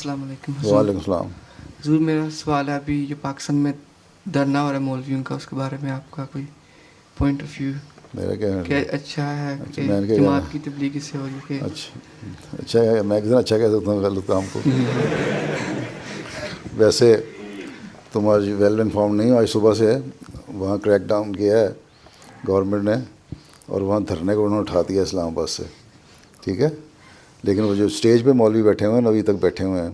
السلام علیکم وعلیکم السلام. حضور. میرا سوال ہے ابھی جو پاکستان میں دھرنا ہو رہا ہے مولویوں کا، اس کے بارے میں آپ کا کوئی پوائنٹ آف ویو میرا کیا کہ اچھا ہے کہ میں نے کیا کہنا. جماعت کی تبلیغ سے ہو رہی ہے؟ اچھا ہے. میں کتنا اچھا کہہ سکتا ہوں غلط کام کو. ویسے تم آج ویل انفارم نہیں ہو. آج صبح سے وہاں کریک ڈاؤن کیا ہے گورنمنٹ نے، اور وہاں دھرنے کو انہوں نے اٹھا دیا اسلام آباد سے. ٹھیک ہے، لیکن وہ جو اسٹیج پہ مولوی بیٹھے ہوئے ہیں ابھی تک بیٹھے ہوئے ہیں.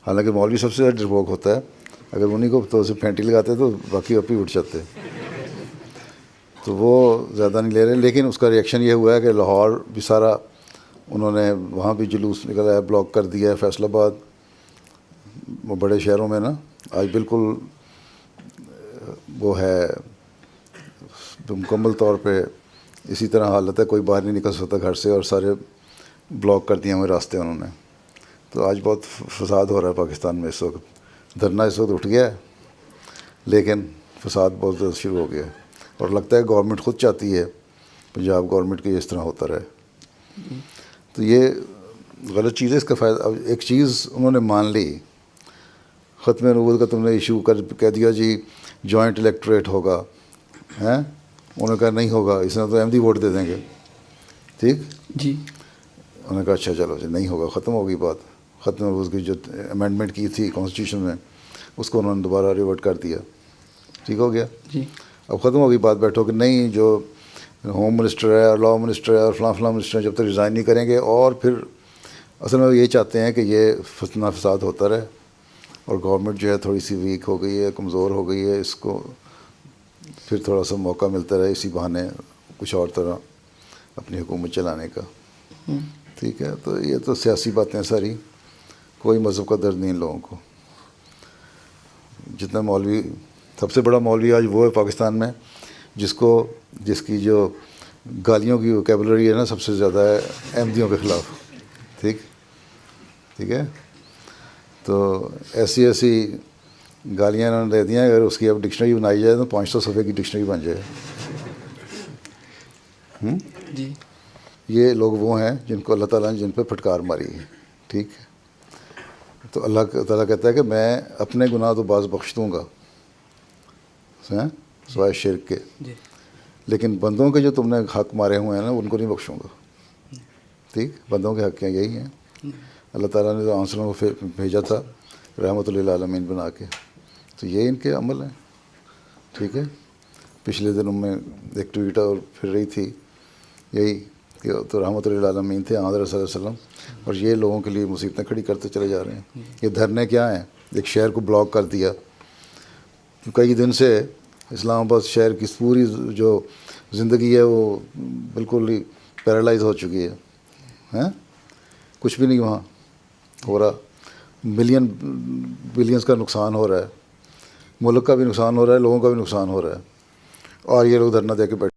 حالانکہ مولوی سب سے زیادہ ڈرپوک ہوتا ہے. اگر انہیں کو تو صرف پھینٹی لگاتے تو باقی اپ ہی اٹھ جاتے. تو وہ زیادہ نہیں لے رہے. لیکن اس کا ریئیکشن یہ ہوا ہے کہ لاہور بھی سارا انہوں نے وہاں بھی جلوس نکلا ہے، بلاک کر دیا ہے. فیصل آباد، وہ بڑے شہروں میں نا آج بالکل وہ ہے مکمل طور پہ اسی طرح حالت ہے. کوئی باہر نہیں نکل سکتا گھر سے، اور سارے بلاک کر دیے ہوئے راستے انہوں نے. تو آج بہت فساد ہو رہا ہے پاکستان میں اس وقت. دھرنا اس وقت اٹھ گیا ہے، لیکن فساد بہت زیادہ شروع ہو گیا ہے. اور لگتا ہے گورنمنٹ خود چاہتی ہے پنجاب گورنمنٹ کی اس طرح ہوتا رہے. تو یہ غلط چیز ہے. اس کا فائدہ اب ایک چیز انہوں نے مان لی، ختم نبوت کا تم نے ایشو کہہ دیا جی جوائنٹ الیکٹوریٹ ہوگا. ہیں انہوں نے کہا نہیں ہوگا، اس نے تو احمدی ووٹ دے دیں گے. ٹھیک جی. انہوں نے کہا اچھا چلو جی نہیں ہوگا، ختم ہو گئی بات. ختم نبوت کی جو امینڈمنٹ کی تھی کانسٹیٹیوشن میں، اس کو انہوں نے دوبارہ ریورٹ کر دیا. ٹھیک ہو گیا. جی. اب ختم ہو گئی بات. بیٹھو کہ نہیں جو ہوم منسٹر ہے اور لا منسٹر ہے اور فلاں فلاں منسٹر ہے جب تک ریزائن نہیں کریں گے، اور پھر اصل میں یہ چاہتے ہیں کہ یہ فتنہ فساد ہوتا رہے، اور گورنمنٹ جو ہے تھوڑی سی ویک ہو گئی ہے، کمزور ہو گئی ہے، اس کو پھر تھوڑا سا موقع ملتا رہے اسی بہانے کچھ اور طرح اپنی حکومت چلانے کا. ٹھیک ہے. تو یہ تو سیاسی باتیں ساری، کوئی مذہب کا درد نہیں ان لوگوں کو. جتنا مولوی، سب سے بڑا مولوی آج وہ ہے پاکستان میں جس کی جو گالیوں کی ووکیبلری ہے نا سب سے زیادہ ہے احمدیوں کے خلاف. ٹھیک ہے. تو ایسی گالیاں انہوں نے دے دی ہیں، اگر اس کی اب ڈکشنری بنائی جائے تو 500 صفحے کی ڈکشنری بن جائے. جی. یہ لوگ وہ ہیں جن کو اللہ تعالیٰ نے جن پہ پھٹکار ماری ہے. ٹھیک ہے. تو اللہ تعالیٰ کہتا ہے کہ میں اپنے گناہ تو بعض بخش دوں گا سوائے شرک کے، جی. لیکن بندوں کے جو تم نے حق مارے ہوئے ہیں نا ان کو نہیں بخشوں گا. ٹھیک. بندوں کے حق ہیں یہی ہیں. اللہ تعالیٰ نے تو آنسلوں کو بھیجا تھا رحمۃ للعالمین بنا کے، تو یہ ان کے عمل ہیں. ٹھیک ہے. پچھلے دنوں میں ایک ٹویٹ اور پھر رہی تھی یہی کہ تو رحمۃ للعالمین تھے حضرت صلی اللہ علیہ وسلم، اور یہ لوگوں کے لیے مصیبتیں کھڑی کرتے چلے جا رہے ہیں. یہ دھرنے کیا ہیں؟ ایک شہر کو بلاک کر دیا. کئی دن سے اسلام آباد شہر کی پوری جو زندگی ہے وہ بالکل ہی پیرالائز ہو چکی ہے. کچھ بھی نہیں وہاں ہو رہا. بلینز کا نقصان ہو رہا ہے، ملک کا بھی نقصان ہو رہا ہے، لوگوں کا بھی نقصان ہو رہا ہے، اور یہ لوگ دھرنا دے کے بیٹھے